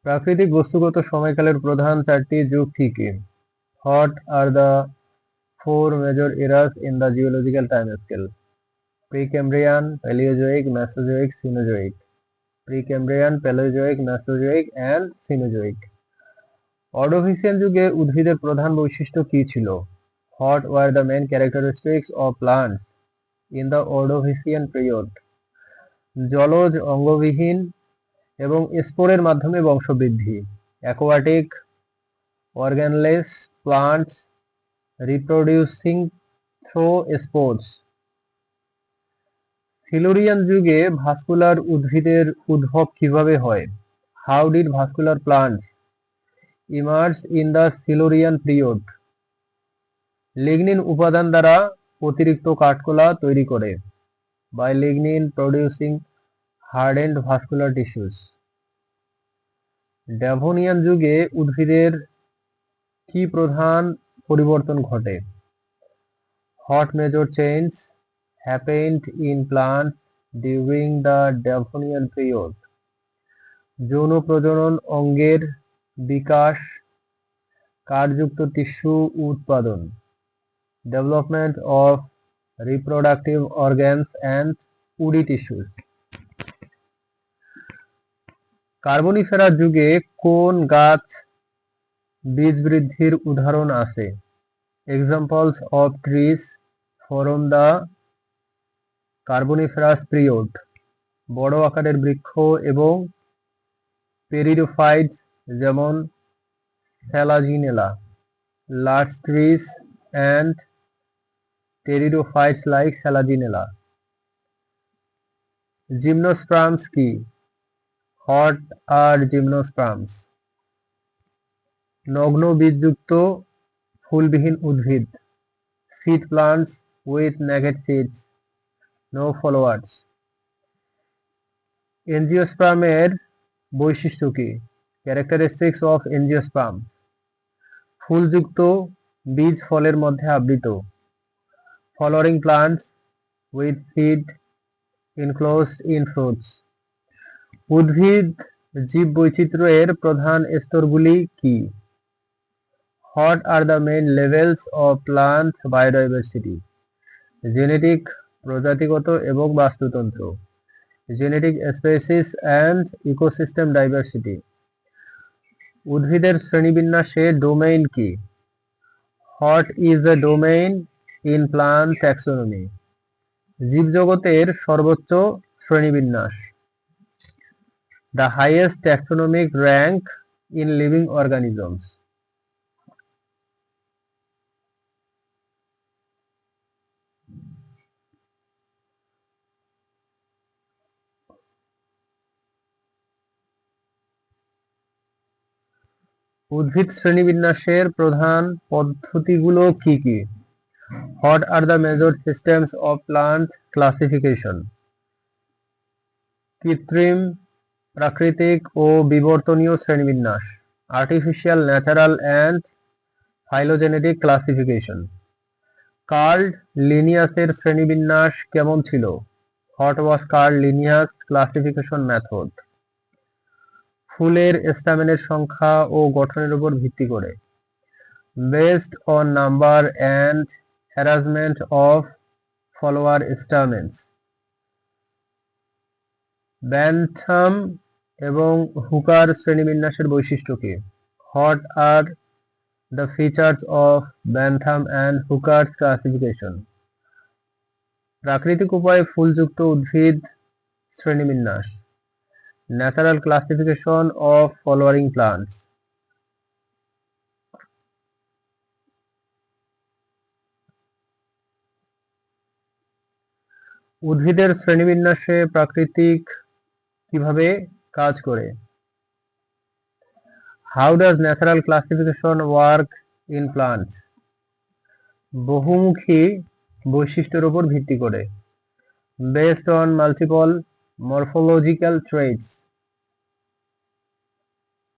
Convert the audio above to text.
প্রাকৃতিক বস্তুগত সময়কালের প্রধান চারটি যুগ কি কি? What are the four major eras in the geological time scale? Precambrian, Paleozoic, Mesozoic, Cenozoic. Precambrian, Paleozoic, Mesozoic and Cenozoic. Ordovician যুগে উদ্ভিদের প্রধান বৈশিষ্ট্য কি ছিল? What were the main characteristics of plants in the Ordovician period? জলজ, অঙ্গবিহীন এবং স্পোরের মাধ্যমে বংশবৃদ্ধি। Aquatic, organless plants reproducing through spores. Silurian যুগে ভাস্কুলার উদ্ভিদের উদ্ভব কিভাবে হয়? How did vascular plants emerge in the Silurian period? Lignin উপাদান দ্বারা অতিরিক্ত কাঠকোলা তৈরি করে। By lignin producing hardened vascular tissues. Devonian যুগে উদ্ভিদের কি প্রধান পরিবর্তন ঘটে? What major change happened in plants during the Devonian period? যৌন প্রজনন, অঙ্গের বিকাশ, কাঠযুক্ত টিস্যু উৎপাদন। Development of reproductive organs and woody tissues. Carboniferous যুগে কোন গাছ বীজ বৃদ্ধির উদাহরণ আছে? Examples of trees from the Carboniferous period. বড় আকারের বৃক্ষ এবং পেরিডোফাইটস যেমন স্যালাজিনেলা, large trees and pteridophytes like Selaginella. Gymnosperms কি? What are gymnosperms? নগ্ন বীজযুক্ত ফুলবিহীন উদ্ভিদ। Seed plants with naked seeds, no followers. এনজিওস্পার্মের বৈশিষ্ট্য কি? Characteristics of angiosperm. ফুলযুক্ত, বীজ ফলের মধ্যে আবৃত। Flowering plants with seed enclosed in fruits. উদ্ভিদ জীববৈচিত্র্যের প্রধান স্তরগুলি কি? What are the main levels of plant biodiversity? Genetic, প্রজাতিগত এবং বাস্তুতন্ত্র। Genetic species and ecosystem diversity. উদ্ভিদের শ্রেণীবিন্যাসে ডোমেইন কি? What is the domain in plant taxonomy? জীবজগতের সর্বোচ্চ শ্রেণীবিন্যাস। The highest taxonomic rank in living organisms. উদ্ভিদ শ্রেণীবিন্যাসের প্রধান পদ্ধতিগুলো কি কি? What are the major systems of plant classification? কৃত্রিম, প্রাকৃতিক ও বিবর্তনীয় শ্রেণীবিন্যাস। Artificial, natural and phylogenetic classification. Carl লিনিয়াসের শ্রেণীবিন্যাস কেমন ছিল? What was Carl Linnaeus classification method? ফুলের স্ট্যামেনের সংখ্যা ও গঠনের উপর ভিত্তি করে। Based on number and arrangement of follower stamens. Bantam এবং হুকার শ্রেণীবিন্যাসের বৈশিষ্ট্য কি? What are the features of Bentham and Hooker's classification? প্রাকৃতিক উপায়ে ফুলযুক্ত উদ্ভিদ শ্রেণীবিন্যাস। Natural classification of flowering plants. উদ্ভিদের শ্রেণীবিন্যাসে প্রাকৃতিক কিভাবে কাজ করে? How does natural classification work in plants? বহুমুখী বৈশিষ্ট্যের উপর ভিত্তি করে। Based on multiple morphological traits.